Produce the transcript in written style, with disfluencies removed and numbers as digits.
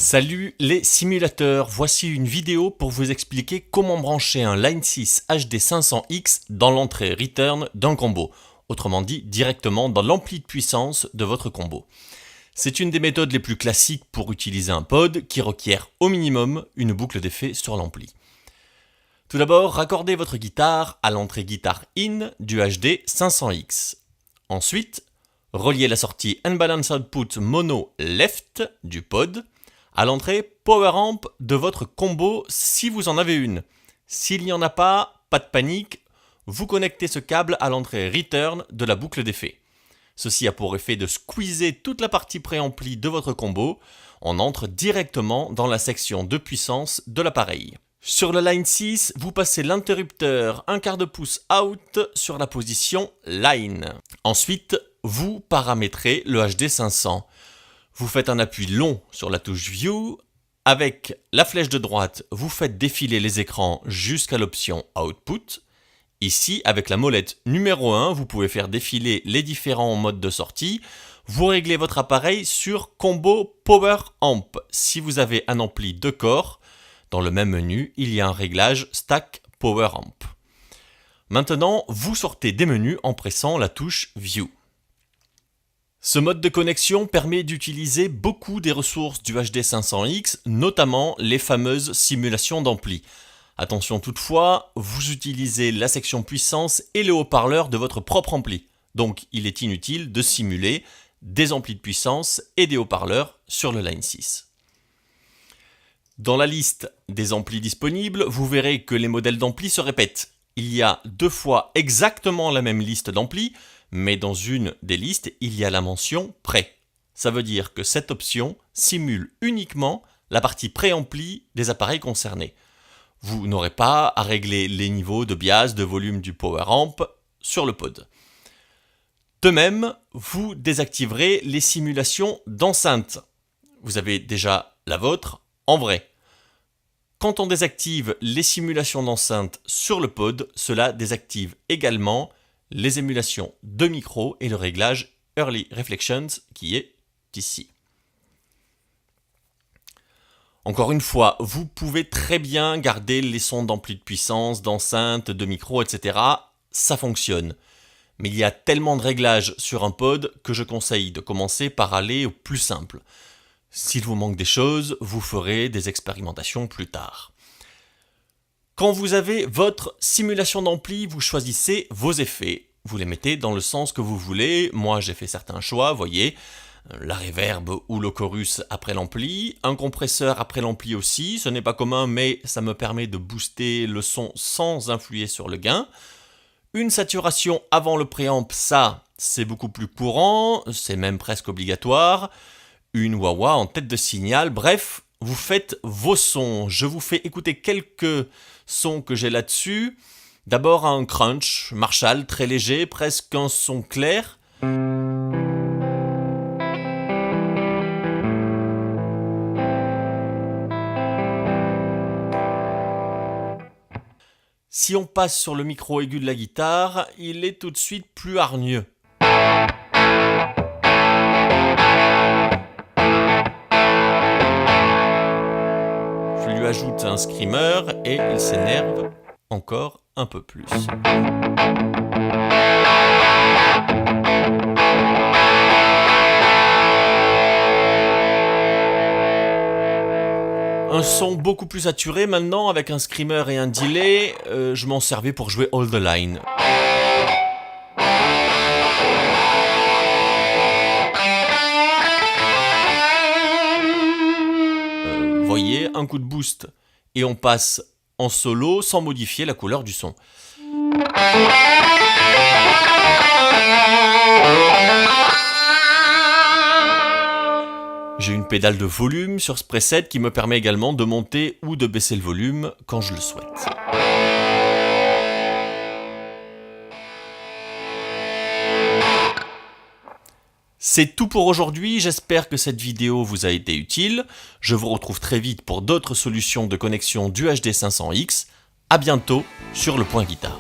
Salut les simulateurs, voici une vidéo pour vous expliquer comment brancher un Line 6 HD 500X dans l'entrée return d'un combo, autrement dit directement dans l'ampli de puissance de votre combo. C'est une des méthodes les plus classiques pour utiliser un pod qui requiert au minimum une boucle d'effet sur l'ampli. Tout d'abord, raccordez votre guitare à l'entrée guitare in du HD 500X. Ensuite, reliez la sortie Unbalanced Output Mono Left du pod à l'entrée Power Amp de votre combo si vous en avez une. S'il n'y en a pas de panique, vous connectez ce câble à l'entrée Return de la boucle d'effet. Ceci a pour effet de squeezer toute la partie préamplie de votre combo. On entre directement dans la section de puissance de l'appareil. Sur le Line 6, vous passez l'interrupteur 1/4 de pouce out sur la position Line. Ensuite, vous paramétrez le HD 500. Vous faites un appui long sur la touche View. Avec la flèche de droite, vous faites défiler les écrans jusqu'à l'option Output. Ici, avec la molette numéro 1, vous pouvez faire défiler les différents modes de sortie. Vous réglez votre appareil sur Combo Power Amp. Si vous avez un ampli 2 corps, dans le même menu, il y a un réglage Stack Power Amp. Maintenant, vous sortez des menus en pressant la touche View. Ce mode de connexion permet d'utiliser beaucoup des ressources du HD 500X, notamment les fameuses simulations d'ampli. Attention toutefois, vous utilisez la section puissance et les haut-parleurs de votre propre ampli. Donc il est inutile de simuler des amplis de puissance et des haut-parleurs sur le Line 6. Dans la liste des amplis disponibles, vous verrez que les modèles d'ampli se répètent. Il y a 2 fois exactement la même liste d'amplis, mais dans une des listes, il y a la mention pré. Ça veut dire que cette option simule uniquement la partie préamplie des appareils concernés. Vous n'aurez pas à régler les niveaux de bias, de volume du power amp sur le pod. De même, vous désactiverez les simulations d'enceinte. Vous avez déjà la vôtre en vrai. Quand on désactive les simulations d'enceinte sur le pod, cela désactive également les émulations de micro et le réglage Early Reflections qui est ici. Encore une fois, vous pouvez très bien garder les sons d'ampli de puissance, d'enceinte, de micro, etc. Ça fonctionne. Mais il y a tellement de réglages sur un pod que je conseille de commencer par aller au plus simple. S'il vous manque des choses, vous ferez des expérimentations plus tard. Quand vous avez votre simulation d'ampli, vous choisissez vos effets. Vous les mettez dans le sens que vous voulez. Moi, j'ai fait certains choix, voyez. La reverb ou le chorus après l'ampli, un compresseur après l'ampli aussi. Ce n'est pas commun, mais ça me permet de booster le son sans influer sur le gain. Une saturation avant le préamp, ça, c'est beaucoup plus courant. C'est même presque obligatoire. Une wah-wah en tête de signal. Bref, vous faites vos sons. Je vous fais écouter quelques sons que j'ai là-dessus. D'abord un crunch, Marshall, très léger, presque un son clair. Si on passe sur le micro aigu de la guitare, il est tout de suite plus hargneux. Je lui ajoute un screamer et il s'énerve encore un peu plus. Un son beaucoup plus saturé maintenant avec un screamer et un delay. Je m'en servais pour jouer Hold the Line. Voyez, un coup de boost et on passe en solo sans modifier la couleur du son. J'ai une pédale de volume sur ce preset qui me permet également de monter ou de baisser le volume quand je le souhaite. C'est tout pour aujourd'hui, j'espère que cette vidéo vous a été utile. Je vous retrouve très vite pour d'autres solutions de connexion du HD 500X. À bientôt sur Le Point Guitare.